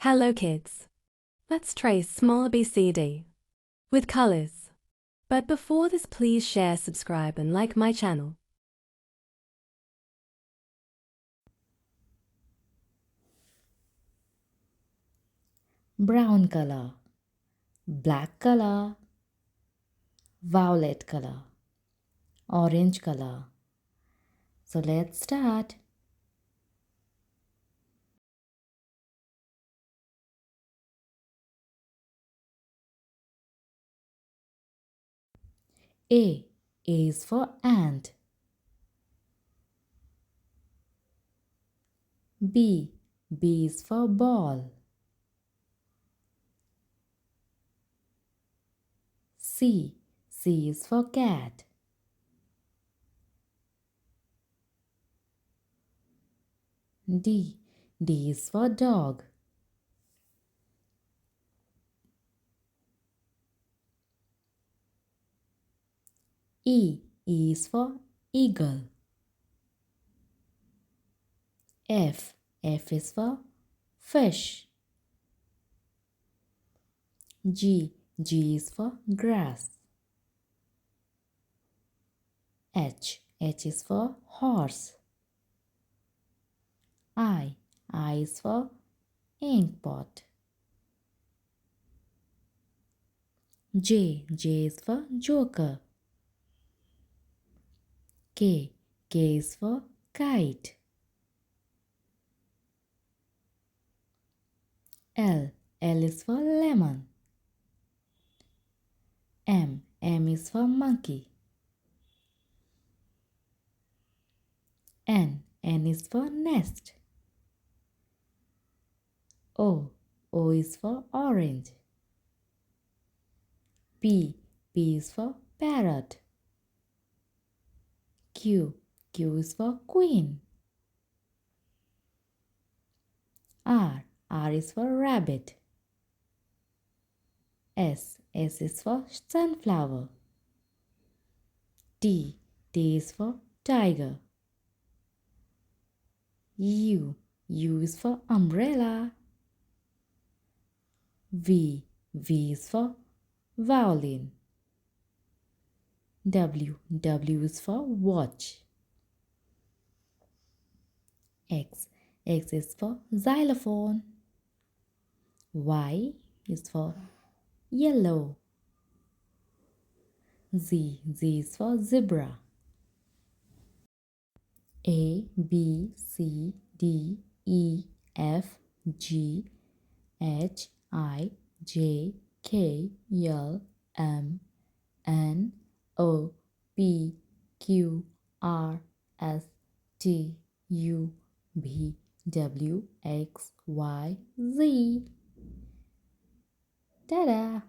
Hello kids. Let's trace small ABCD with colors. But before this, please share, subscribe and like my channel. Brown color, black color, violet color, orange color. So let's start. A is for ant. B is for ball. C is for cat. D is for dog. E is for eagle. F is for fish. G is for grass. H is for horse. I is for ink pot. J is for joker. K is for kite. L is for lemon. M is for monkey. N is for nest. O is for orange. P is for parrot. Q is for queen. R is for rabbit. S is for sunflower. T is for tiger. U is for umbrella. V is for violin. W is for watch. X is for xylophone. Y is for yellow. Z is for zebra. A, B, C, D, E, F, G, H, I, J, K, L, M, N, O, P, Q, R, S, T, U, V, W, X, Y, Z. Ta-da!